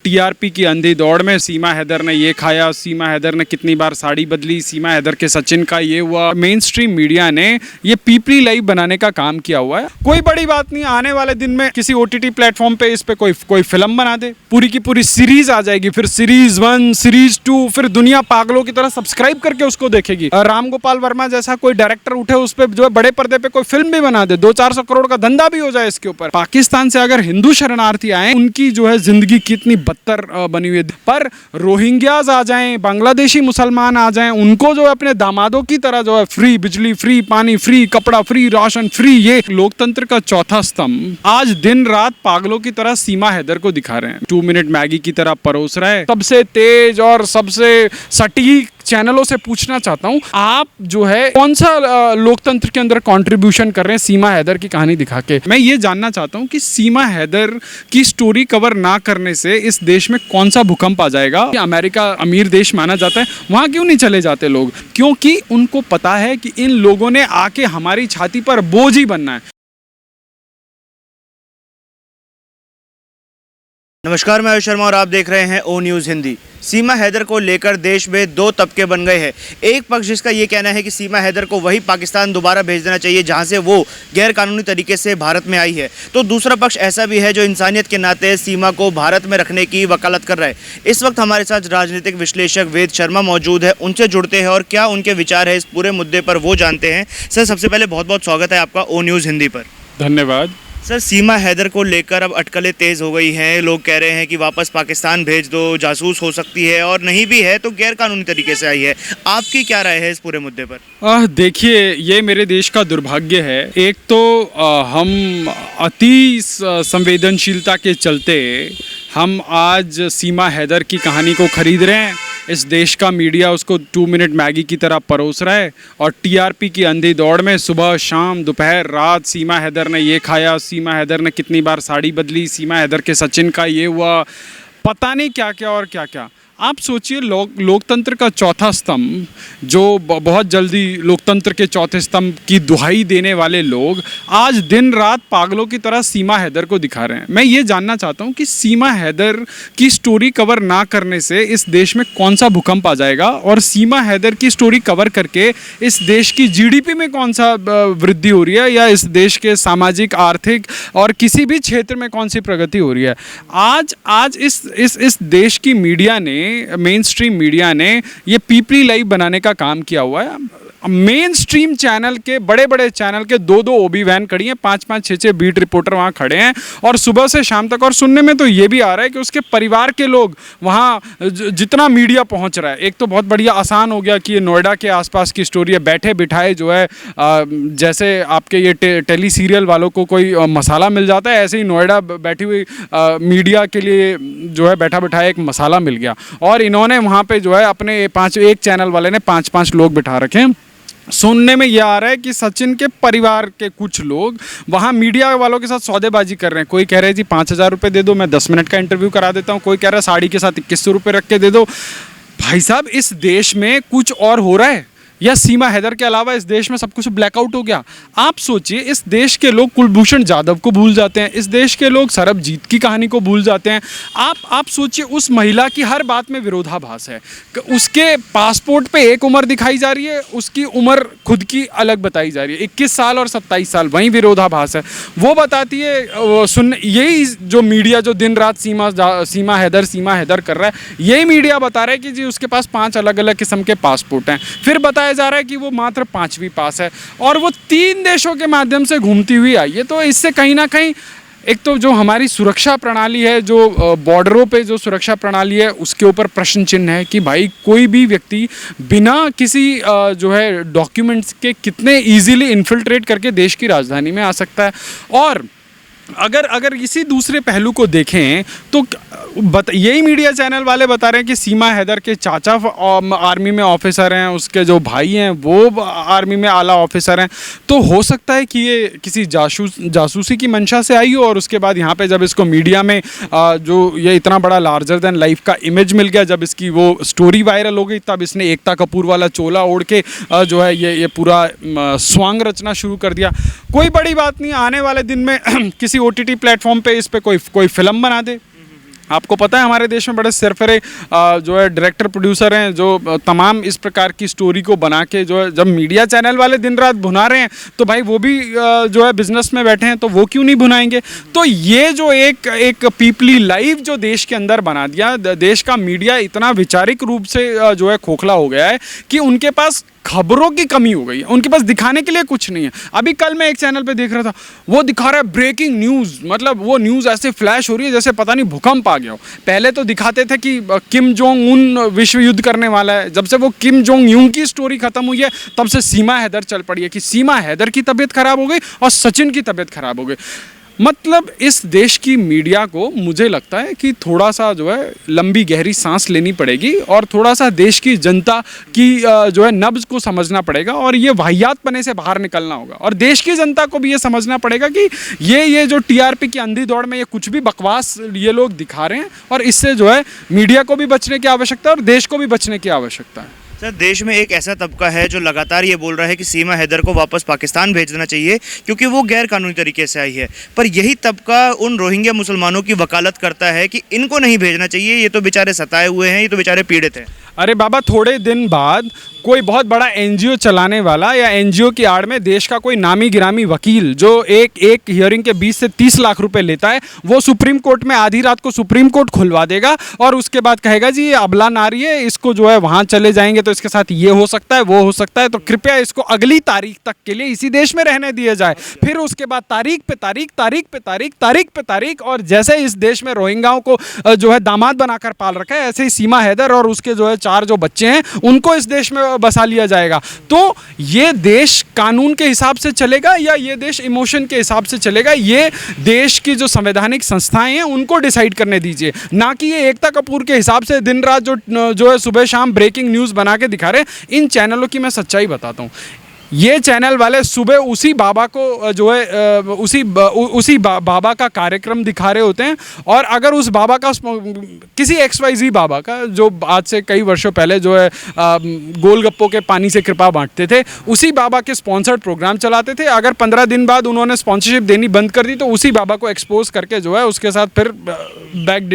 TRP की अंधी दौड़ में सीमा हैदर ने ये खाया, सीमा हैदर ने कितनी बार साड़ी बदली, सीमा हैदर के सचिन का ये हुआ। मेन स्ट्रीम मीडिया ने ये पीपली लाइव बनाने का काम किया हुआ है। कोई बड़ी बात नहीं, आने वाले दिन में किसी ओटीटी प्लेटफॉर्म पे इस पे कोई फिल्म बना दे, पूरी की पूरी सीरीज आ जाएगी, फिर सीरीज 1 सीरीज 2, फिर दुनिया पागलों की तरह सब्सक्राइब करके उसको देखेगी। राम गोपाल वर्मा जैसा कोई डायरेक्टर उठे, उस पे जो है बड़े पर्दे पे कोई फिल्म भी बना दे, 200-400 करोड़ का धंधा भी हो जाए इसके ऊपर। पाकिस्तान से अगर हिंदू शरणार्थी आए, उनकी जो है जिंदगी कितनी बदतर बनी हुई है, पर रोहिंग्याज आ जाएं, बांग्लादेशी मुसलमान आ जाएं, उनको जो है अपने दामादों की तरह जो है फ्री बिजली, फ्री पानी, फ्री कपड़ा, फ्री राशन, फ्री, ये लोकतंत्र का चौथा स्तंभ आज दिन रात पागलों की तरह सीमा हैदर को दिखा रहे हैं। 2 मिनट मैगी की तरह परोस रहा है। सबसे तेज और सबसे सटीक चैनलों से पूछना चाहता हूं, आप जो है कौन सा लोकतंत्र के अंदर कंट्रीब्यूशन कर रहे हैं सीमा हैदर की कहानी दिखा के। मैं ये जानना चाहता हूं कि सीमा हैदर की स्टोरी कवर ना करने से इस देश में कौन सा भूकंप आ जाएगा। अमेरिका अमीर देश माना जाता है, वहां क्यों नहीं चले जाते लोग? क्योंकि उनको पता है कि इन लोगों ने आके हमारी छाती पर बोझ ही बनना है। नमस्कार, मैं आयुष शर्मा और आप देख रहे हैं ओ न्यूज़ हिंदी। सीमा हैदर को लेकर देश में 2 तबके बन गए हैं। एक पक्ष जिसका ये कहना है कि सीमा हैदर को वही पाकिस्तान दोबारा भेज देना चाहिए जहां से वो गैर कानूनी तरीके से भारत में आई है, तो दूसरा पक्ष ऐसा भी है जो इंसानियत के नाते सीमा को भारत में रखने की वकालत कर रहा है। इस वक्त हमारे साथ राजनीतिक विश्लेषक वेद शर्मा मौजूद है, उनसे जुड़ते हैं और क्या उनके विचार है इस पूरे मुद्दे पर वो जानते हैं। सर, सबसे पहले बहुत बहुत स्वागत है आपका ओ न्यूज़ हिंदी पर। धन्यवाद। सर, सीमा हैदर को लेकर अब अटकलें तेज़ हो गई हैं। लोग कह रहे हैं कि वापस पाकिस्तान भेज दो, जासूस हो सकती है, और नहीं भी है तो गैर कानूनी तरीके से आई है। आपकी क्या राय है इस पूरे मुद्दे पर? देखिए, ये मेरे देश का दुर्भाग्य है। एक तो हम अति संवेदनशीलता के चलते हम आज सीमा हैदर की कहानी को खरीद रहे हैं। इस देश का मीडिया उसको 2 मिनट मैगी की तरह परोस रहा है और टीआरपी की अंधी दौड़ में सुबह शाम दोपहर रात सीमा हैदर ने ये खाया, सीमा हैदर ने कितनी बार साड़ी बदली, सीमा हैदर के सचिन का ये हुआ, पता नहीं क्या क्या और क्या क्या। आप सोचिए, लोकतंत्र का चौथा स्तंभ, जो बहुत जल्दी लोकतंत्र के चौथे स्तंभ की दुहाई देने वाले लोग आज दिन रात पागलों की तरह सीमा हैदर को दिखा रहे हैं। मैं ये जानना चाहता हूँ कि सीमा हैदर की स्टोरी कवर ना करने से इस देश में कौन सा भूकंप आ जाएगा, और सीमा हैदर की स्टोरी कवर करके इस देश की जीडीपी में कौन सा वृद्धि हो रही है, या इस देश के सामाजिक, आर्थिक और किसी भी क्षेत्र में कौन सी प्रगति हो रही है। आज इस देश की मीडिया ने, मेन स्ट्रीम मीडिया ने ये पीपली लाइव बनाने का काम किया हुआ है। मेन स्ट्रीम चैनल के, बड़े बड़े चैनल के 2-2 ओबी वैन खड़ी हैं, 5-5, 6-6 बीट रिपोर्टर वहाँ खड़े हैं, और सुबह से शाम तक। और सुनने में तो ये भी आ रहा है कि उसके परिवार के लोग वहाँ, जितना मीडिया पहुँच रहा है, एक तो बहुत बढ़िया आसान हो गया कि ये नोएडा के आसपास की स्टोरी है। बैठे बिठाए जो है, जैसे आपके ये टेली सीरियल वालों को कोई मसाला मिल जाता है, ऐसे ही नोएडा बैठी हुई मीडिया के लिए जो है बैठा बिठाया एक मसाला मिल गया। और इन्होंने वहाँ पे जो है अपने एक चैनल वाले ने 5-5 लोग बिठा रखे हैं। सुनने में यह आ रहा है कि सचिन के परिवार के कुछ लोग वहाँ मीडिया वालों के साथ सौदेबाजी कर रहे हैं। कोई कह रहे हैं जी 5,000 रुपये दे दो, मैं 10 मिनट का इंटरव्यू करा देता हूँ। कोई कह रहा है साड़ी के साथ 2100 रुपये रख के दे दो। भाई साहब, इस देश में कुछ और हो रहा है, या सीमा हैदर के अलावा इस देश में सब कुछ ब्लैकआउट हो गया? आप सोचिए, इस देश के लोग कुलभूषण जाधव को भूल जाते हैं, इस देश के लोग सरबजीत की कहानी को भूल जाते हैं। आप सोचिए, उस महिला की हर बात में विरोधाभास है। उसके पासपोर्ट पे एक उम्र दिखाई जा रही है, उसकी उम्र खुद की अलग बताई जा रही है, 21 साल और 27 साल, वहीं विरोधाभास है। वो बताती है, यही जो मीडिया जो दिन रात सीमा हैदर कर रहा है, यही मीडिया बता रहा है कि जी उसके पास 5 अलग अलग किस्म के पासपोर्ट हैं। फिर बताया जा रहा है कि वो मात्र 5वीं पास है, और वो 3 देशों के माध्यम से घूमती हुई आई है। तो इससे कहीं ना कहीं एक तो जो हमारी सुरक्षा प्रणाली है, जो बॉर्डरों पे जो सुरक्षा प्रणाली है, उसके ऊपर प्रश्न चिन्ह है कि भाई कोई भी व्यक्ति बिना किसी जो है डॉक्यूमेंट्स के कितने इजीली इन्फिल्ट्रेट करके देश की राजधानी में आ सकता है। और अगर इसी दूसरे पहलू को देखें तो यही मीडिया चैनल वाले बता रहे हैं कि सीमा हैदर के चाचा आर्मी में ऑफिसर हैं, उसके जो भाई हैं वो आर्मी में आला ऑफिसर हैं। तो हो सकता है कि ये किसी जासूसी की मंशा से आई हो, और उसके बाद यहाँ पे जब इसको मीडिया में जो ये इतना बड़ा लार्जर देन लाइफ का इमेज मिल गया, जब इसकी वो स्टोरी वायरल हो गई, तब इसने एकता कपूर वाला चोला ओढ़ के जो है ये पूरा स्वांग रचना शुरू कर दिया। कोई बड़ी बात नहीं, आने वाले दिन में किसी ओटीटी प्लेटफॉर्म पे इस पे कोई फिल्म बना दे, आपको पता है हमारे देश में बड़े सरफरे जो है डायरेक्टर प्रोड्यूसर हैं जो तमाम इस प्रकार की स्टोरी को बना के जो है, जब मीडिया चैनल वाले दिन रात भुना रहे हैं तो भाई वो भी जो है बिजनेस में बैठे हैं तो वो क्यों नहीं भुनाएंगे। तो ये जो एक पीपली लाइव जो देश के अंदर बना दिया, देश का मीडिया इतना वैचारिक रूप से जो है खोखला हो गया है कि उनके पास खबरों की कमी हो गई है, उनके पास दिखाने के लिए कुछ नहीं है। अभी कल मैं एक चैनल पे देख रहा था, वो दिखा रहा है ब्रेकिंग न्यूज़, मतलब वो न्यूज़ ऐसे फ्लैश हो रही है जैसे पता नहीं भूकंप आ गया हो। पहले तो दिखाते थे कि किम जोंग उन विश्व युद्ध करने वाला है, जब से वो किम जोंग यूं की स्टोरी खत्म हुई है तब से सीमा हैदर चल पड़ी है कि सीमा हैदर की तबीयत खराब हो गई और सचिन की तबीयत खराब हो गई। मतलब इस देश की मीडिया को मुझे लगता है कि थोड़ा सा जो है लंबी गहरी सांस लेनी पड़ेगी और थोड़ा सा देश की जनता की जो है नब्ज को समझना पड़ेगा और ये वाहियातपने से बाहर निकलना होगा। और देश की जनता को भी ये समझना पड़ेगा कि ये जो टीआरपी की अंधी दौड़ में ये कुछ भी बकवास ये लोग दिखा रहे हैं और इससे जो है मीडिया को भी बचने की आवश्यकता है और देश को भी बचने की आवश्यकता है। सर, देश में एक ऐसा तबका है जो लगातार ये बोल रहा है कि सीमा हैदर को वापस पाकिस्तान भेज देना चाहिए क्योंकि वो गैर कानूनी तरीके से आई है, पर यही तबका उन रोहिंग्या मुसलमानों की वकालत करता है कि इनको नहीं भेजना चाहिए, ये तो बेचारे सताए हुए हैं, ये तो बेचारे पीड़ित हैं। अरे बाबा, थोड़े दिन बाद कोई बहुत बड़ा एनजीओ चलाने वाला या एनजीओ की आड़ में देश का कोई नामी गिरामी वकील जो एक हियरिंग के 20 से 30 लाख रुपए लेता है, वो सुप्रीम कोर्ट में आधी रात को सुप्रीम कोर्ट खुलवा देगा और उसके बाद कहेगा जी ये अबला नारी है, इसको जो है वहाँ चले जाएंगे तो इसके साथ ये हो सकता है वो हो सकता है, तो कृपया इसको अगली तारीख तक के लिए इसी देश में रहने दिया जाए। फिर उसके बाद तारीख पे तारीख, तारीख पे तारीख, तारीख पे तारीख, और जैसे इस देश में रोहिंग्याओं को जो है दामाद बनाकर पाल रखा है, ऐसे ही सीमा हैदर और उसके जो है 4 जो बच्चे हैं उनको इस देश में बसा लिया जाएगा। तो ये देश कानून के हिसाब से चलेगा या ये देश इमोशन के हिसाब से चलेगा, ये देश की जो संवैधानिक संस्थाएं हैं उनको डिसाइड करने दीजिए, ना कि ये एकता कपूर के हिसाब से दिन रात जो है सुबह शाम ब्रेकिंग न्यूज़ बना के दिखा रहे हैं। इन चैनलों की मैं सच्चाई बताता हूँ, ये चैनल वाले सुबह उसी बाबा को जो है उसी बाबा का कार्यक्रम दिखा रहे होते हैं, और अगर उस बाबा का किसी XYZ बाबा का जो आज से कई वर्षों पहले जो है गोलगप्पों के पानी से कृपा बांटते थे, उसी बाबा के स्पॉन्सर्ड प्रोग्राम चलाते थे। अगर 15 दिन बाद उन्होंने स्पॉन्सरशिप देनी बंद कर दी तो उसी बाबा को एक्सपोज करके जो है उसके साथ फिर बैक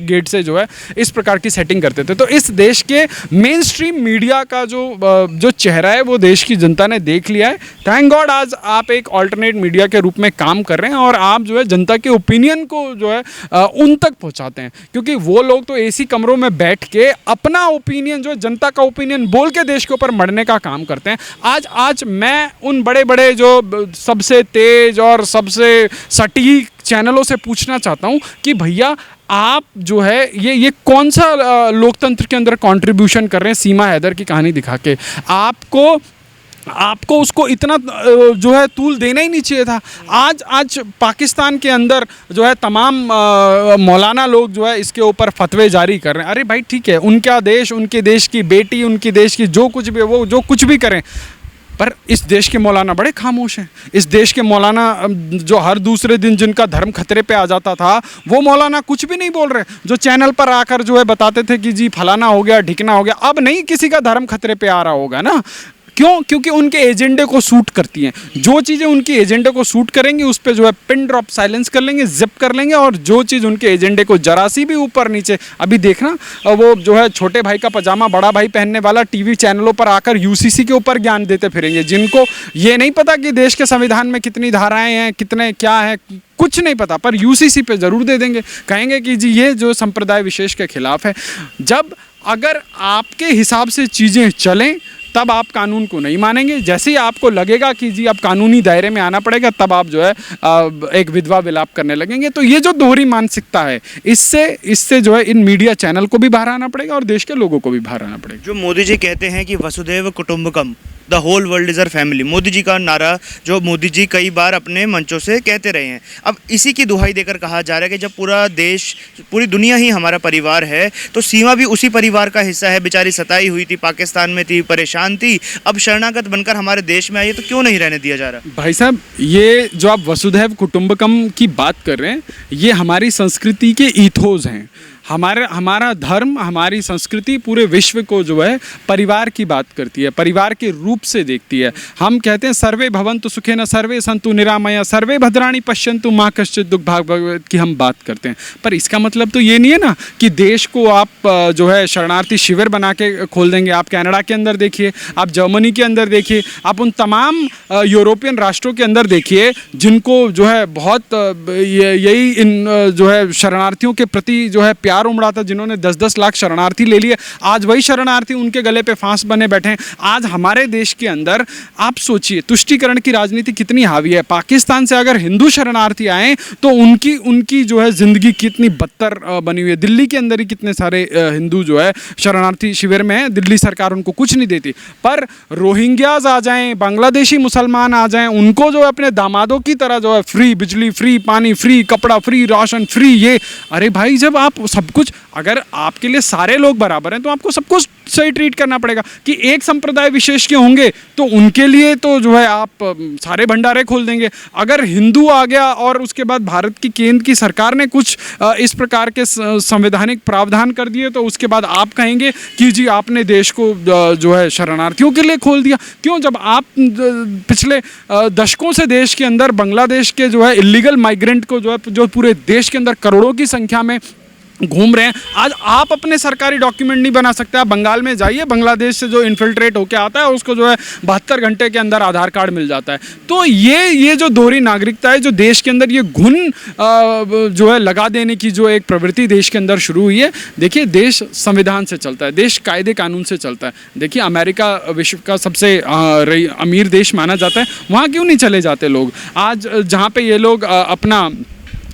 गेट से जो है इस प्रकार की सेटिंग करते थे। तो इस देश के मेन स्ट्रीम मीडिया का जो चेहरा है वो देश की जनता ने देख लिया है। थैंक गॉड आज आप एक ऑल्टरनेट मीडिया के रूप में काम कर रहे हैं और आप जो है जनता के ओपिनियन को जो है उन तक पहुंचाते हैं, क्योंकि वो लोग तो एसी कमरों में बैठ के अपना ओपिनियन जो जनता का ओपिनियन बोल के देश के ऊपर मरने का काम करते हैं। आज मैं उन बड़े बड़े जो सबसे तेज और सबसे सटीक चैनलों से पूछना चाहता हूं कि भैया आप जो है ये कौन सा लोकतंत्र के अंदर कंट्रीब्यूशन कर रहे हैं सीमा हैदर की कहानी दिखा के। आपको उसको इतना जो है तूल देना ही नहीं चाहिए था। आज पाकिस्तान के अंदर जो है तमाम मौलाना लोग जो है इसके ऊपर फतवे जारी कर रहे हैं। अरे भाई ठीक है, उनका देश, उनके देश की बेटी, उनके देश की जो कुछ भी वो जो कुछ भी करें, पर इस देश के मौलाना बड़े खामोश हैं। इस देश के मौलाना जो हर दूसरे दिन जिनका धर्म खतरे पे आ जाता था, वो मौलाना कुछ भी नहीं बोल रहे। जो चैनल पर आकर जो है बताते थे कि जी फलाना हो गया, ढिकना हो गया, अब नहीं किसी का धर्म खतरे पे आ रहा होगा ना। क्यों? क्योंकि उनके एजेंडे को सूट करती हैं। जो चीज़ें उनकी एजेंडे को सूट करेंगी उस पर जो है पिन ड्रॉप साइलेंस कर लेंगे, जिप कर लेंगे, और जो चीज़ उनके एजेंडे को जरा सी भी ऊपर नीचे, अभी देखना वो जो है छोटे भाई का पजामा बड़ा भाई पहनने वाला टीवी चैनलों पर आकर यूसीसी के ऊपर ज्ञान देते फिरेंगे, जिनको ये नहीं पता कि देश के संविधान में कितनी धाराएं हैं, कितने क्या है, कुछ नहीं पता, पर यूसीसी पे ज़रूर दे देंगे। कहेंगे कि जी ये जो संप्रदाय विशेष के खिलाफ है। जब अगर आपके हिसाब से चीज़ें चलें तब आप कानून को नहीं मानेंगे। जैसे ही आपको लगेगा कि जी अब कानूनी दायरे में आना पड़ेगा, तब आप जो है एक विधवा विलाप करने लगेंगे। तो ये जो दोहरी मानसिकता है, इससे जो है इन मीडिया चैनल को भी बाहर आना पड़ेगा और देश के लोगों को भी बाहर आना पड़ेगा। जो मोदी जी कहते हैं कि वसुधैव कुटुंबकम, the whole world is our family, Modi ji का नारा जो मोदी जी कई बार अपने मंचों से कहते रहे हैं, अब इसी की दुहाई देकर कहा जा रहा है कि जब पूरा देश, पूरी दुनिया ही हमारा परिवार है, तो सीमा भी उसी परिवार का हिस्सा है। बेचारी सताई हुई थी, पाकिस्तान में थी, परेशान थी, अब शरणागत बनकर हमारे देश में आई है, तो क्यों नहीं रहने दिया जा रहा? भाई साहब, ये जो आप वसुधैव कुटुंबकम की बात कर रहे हैं, ये हमारी संस्कृति के ईथोस हैं। हमारा धर्म, हमारी संस्कृति पूरे विश्व को जो है परिवार की बात करती है, परिवार के रूप से देखती है। हम कहते हैं सर्वे भवन्तु सुखेन, सर्वे सन्तु निरामया, सर्वे भद्राणि पश्यन्तु मा कश्चित् दुःख भाग् भवेत् की हम बात करते हैं। पर इसका मतलब तो ये नहीं है ना कि देश को आप जो है शरणार्थी शिविर बना के खोल देंगे। आप कनाडा के अंदर देखिए, आप जर्मनी के अंदर देखिए, आप उन तमाम यूरोपियन राष्ट्रों के अंदर देखिए जिनको जो है बहुत यही इन जो है शरणार्थियों के प्रति जो है प्यार उमड़ा था, जिन्होंने 10-10 लाख शरणार्थी ले लिए, आज वही शरणार्थी उनके गले पे फांस बने बैठे हैं। आज हमारे देश के अंदर आप सोचिए तुष्टीकरण की राजनीति कितनी हावी है। पाकिस्तान से अगर हिंदू शरणार्थी आए तो उनकी जो है जिंदगी कितनी बदतर बनी हुई है। दिल्ली के अंदर ही कितने सारे हिंदू जो है शरणार्थी शिविर में हैं, दिल्ली सरकार उनको कुछ नहीं देती। पर रोहिंग्याज आ जाएं, बांग्लादेशी मुसलमान आ जाएं, उनको जो है अपने दामादों की तरह जो है फ्री बिजली, फ्री पानी, फ्री कपड़ा, फ्री राशन, फ्री ये। अरे भाई, जब आप सब कुछ, अगर आपके लिए सारे लोग बराबर हैं तो आपको सबको सही ट्रीट करना पड़ेगा। कि एक संप्रदाय विशेष के होंगे तो उनके लिए तो जो है आप सारे भंडारे खोल देंगे। अगर हिंदू आ गया और उसके बाद भारत की केंद्र की सरकार ने कुछ इस प्रकार के संवैधानिक प्रावधान कर दिए तो उसके बाद आप कहेंगे कि जी आपने देश को जो है शरणार्थियों के लिए खोल दिया। क्यों? जब आप पिछले दशकों से देश के अंदर बांग्लादेश के जो है इलीगल माइग्रेंट को जो पूरे देश के अंदर करोड़ों की संख्या में घूम रहे हैं, आज आप अपने सरकारी डॉक्यूमेंट नहीं बना सकते। आप बंगाल में जाइए, बांग्लादेश से जो इन्फिल्ट्रेट होकर आता है उसको जो है 72 घंटे के अंदर आधार कार्ड मिल जाता है। तो ये जो दोहरी नागरिकता है, जो देश के अंदर ये घुन जो है लगा देने की जो एक प्रवृत्ति देश के अंदर शुरू हुई है। देखिए, देश संविधान से चलता है, देश कायदे कानून से चलता है। देखिए, अमेरिका विश्व का सबसे अमीर देश माना जाता है, वहाँ क्यों नहीं चले जाते लोग? आज जहाँ पे ये लोग अपना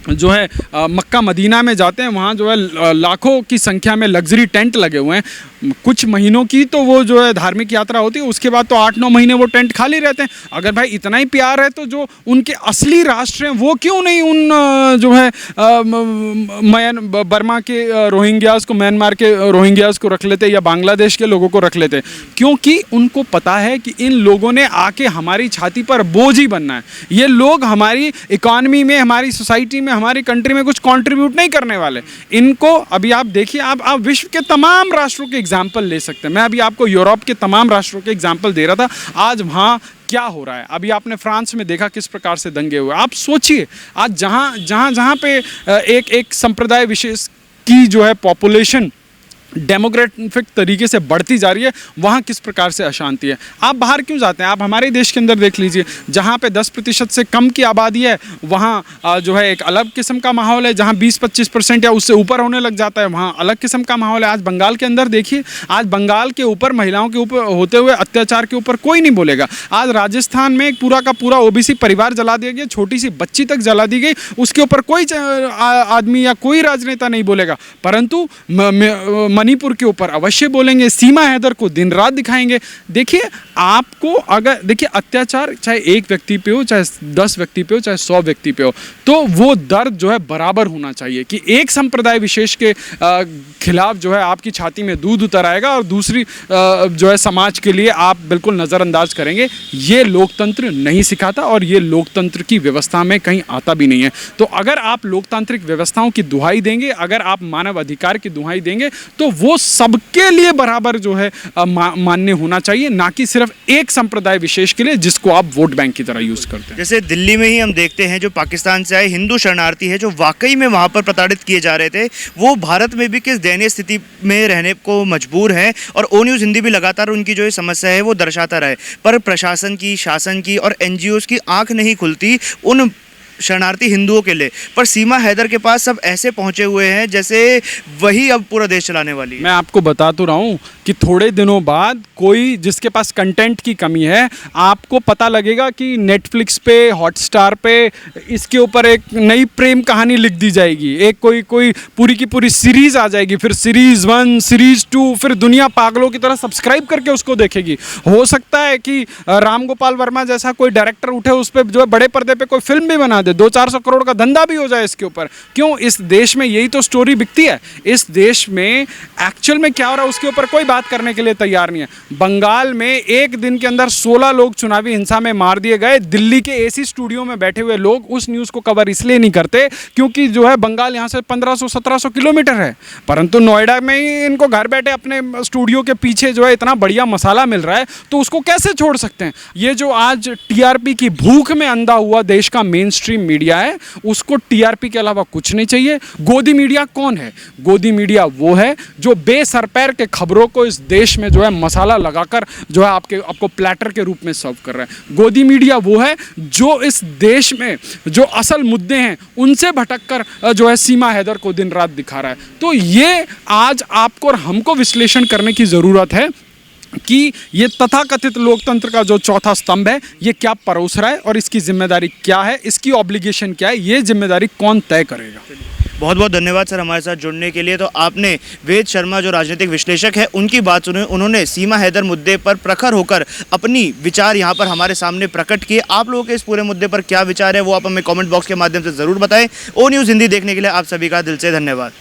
जो है मक्का मदीना में जाते हैं, वहाँ जो है लाखों की संख्या में लग्जरी टेंट लगे हुए हैं। कुछ महीनों की तो वो जो है धार्मिक यात्रा होती है, उसके बाद तो 8-9 महीने वो टेंट खाली रहते हैं। अगर भाई इतना ही प्यार है तो जो उनके असली राष्ट्र हैं वो क्यों नहीं उन जो है बर्मा के रोहिंग्यास को, म्यांमार के रोहिंग्यास को रख लेते या बांग्लादेश के लोगों को रख लेते? क्योंकि उनको पता है कि इन लोगों ने आके हमारी छाती पर बोझ ही बनना है। ये लोग हमारी इकॉनमी में, हमारी सोसाइटी में, हमारी कंट्री में कुछ कंट्रीब्यूट नहीं करने वाले। इनको अभी आप देखिए, आप विश्व के तमाम राष्ट्रों के एग्जाम्पल ले सकते हैं। मैं अभी आपको यूरोप के तमाम राष्ट्रों के एग्जाम्पल दे रहा था। आज वहाँ क्या हो रहा है? अभी आपने फ्रांस में देखा किस प्रकार से दंगे हुए। आप सोचिए, आज जहाँ पे एक संप्रदाय विशेष की जो है पॉपुलेशन डेमोग्राफिक तरीके से बढ़ती जा रही है, वहाँ किस प्रकार से अशांति है। आप बाहर क्यों जाते हैं? आप हमारे देश के अंदर देख लीजिए, जहाँ पे 10% से कम की आबादी है वहाँ जो है एक अलग किस्म का माहौल है। जहाँ 20-25% या उससे ऊपर होने लग जाता है वहाँ अलग किस्म का माहौल है। आज बंगाल के अंदर देखिए, आज बंगाल के ऊपर महिलाओं के ऊपर होते हुए अत्याचार के ऊपर कोई नहीं बोलेगा। आज राजस्थान में एक पूरा का पूरा ओबीसी परिवार जला दिया गया, छोटी सी बच्ची तक जला दी गई, उसके ऊपर कोई आदमी या कोई राजनेता नहीं बोलेगा। परंतु मणिपुर के ऊपर अवश्य बोलेंगे, सीमा हैदर को दिन रात दिखाएंगे। देखिए, आपको अगर देखिए अत्याचार चाहे एक व्यक्ति पे हो, चाहे 10 व्यक्ति पे हो, चाहे 100 व्यक्ति पे हो, तो वो दर्द जो है बराबर होना चाहिए। कि एक संप्रदाय विशेष के खिलाफ जो है आपकी छाती में दूध उतर आएगा और दूसरी जो है समाज के लिए आप बिल्कुल नज़रअंदाज करेंगे। ये लोकतंत्र नहीं सिखाता और ये लोकतंत्र की व्यवस्था में कहीं आता भी नहीं है। तो अगर आप लोकतांत्रिक व्यवस्थाओं की दुहाई देंगे, अगर आप मानव अधिकार की दुहाई देंगे, तो वो सबके लिए बराबर जो है मान्य होना चाहिए, ना कि सिर्फ एक संप्रदाय विशेष के लिए जिसको आप वोट बैंक की तरह यूज करते हैं। जैसे दिल्ली में ही हम देखते हैं, जो पाकिस्तान से आए हिंदू शरणार्थी है, जो वाकई में वहाँ पर प्रताड़ित किए जा रहे थे, वो भारत में भी किस दयनीय स्थिति में रहने को मजबूर हैं। और ओ न्यूज़ हिंदी भी लगातार उनकी जो समस्या है वो दर्शाता रहे, पर प्रशासन की, शासन की और NGOs की आंख नहीं खुलती उन शरणार्थी हिंदुओं के लिए। पर सीमा हैदर के पास सब ऐसे पहुंचे हुए हैं जैसे वही अब पूरा देश चलाने वाली है। मैं आपको बता तो रहा हूँ कि थोड़े दिनों बाद कोई जिसके पास कंटेंट की कमी है, आपको पता लगेगा कि नेटफ्लिक्स पे, हॉटस्टार पे इसके ऊपर एक नई प्रेम कहानी लिख दी जाएगी। एक कोई पूरी की पूरी सीरीज़ आ जाएगी, फिर सीरीज़ 1, सीरीज़ 2, फिर दुनिया पागलों की तरह सब्सक्राइब करके उसको देखेगी। हो सकता है कि राम गोपाल वर्मा जैसा कोई डायरेक्टर उठे, उस पर जो है बड़े पर्दे पर कोई फिल्म भी बना दे, 200-400 करोड़ का धंधा भी हो जाए इसके ऊपर। क्यों? इस देश में यही तो स्टोरी बिकती है। इस देश में एक्चुअल में क्या हो रहा है उसके ऊपर कोई बात करने के लिए तैयार नहीं है। बंगाल में एक दिन के अंदर 16 लोग चुनावी हिंसा में मार दिए गए। दिल्ली के एसी स्टूडियो में बैठे हुए लोग उस न्यूज़ को कवर इसलिए नहीं करते क्योंकि जो है बंगाल यहाँ से 1500-1700 किलोमीटर है, परंतु नोएडा में ही इनको घर बैठे अपने स्टूडियो के पीछे जो है इतना बढ़िया मसाला मिल रहा है, तो उसको कैसे छोड़ सकते हैं? ये जो आज टीआरपी की भूख में अंधा हुआ देश का मेन स्ट्रीम मीडिया है, उसको टीआरपी के अलावा कुछ नहीं चाहिए। गोदी मीडिया कौन है? गोदी मीडिया वो है जो बेसरपैर के खबरों को इस देश में जो है मसाला लगाकर जो है आपको प्लेटर के रूप में सर्व कर रहा है। गोदी मीडिया वो है जो इस देश में जो असल मुद्दे हैं उनसे भटककर जो है सीमा हैदर को दिन रात दिखा रहा है। तो ये आज आपको और हमको विश्लेषण करने की ज़रूरत है कि ये तथाकथित लोकतंत्र का जो चौथा स्तंभ है ये क्या परोस रहा है और इसकी जिम्मेदारी क्या है, इसकी ऑब्लिगेशन क्या है, ये जिम्मेदारी कौन तय करेगा। बहुत बहुत धन्यवाद सर हमारे साथ जुड़ने के लिए। तो आपने वेद शर्मा जो राजनीतिक विश्लेषक है उनकी बात सुनी, उन्होंने सीमा हैदर मुद्दे पर प्रखर होकर अपनी विचार यहाँ पर हमारे सामने प्रकट किए। आप लोगों के इस पूरे मुद्दे पर क्या विचार है वो आप हमें कमेंट बॉक्स के माध्यम से ज़रूर बताएं। ओ न्यूज़ हिंदी देखने के लिए आप सभी का दिल से धन्यवाद।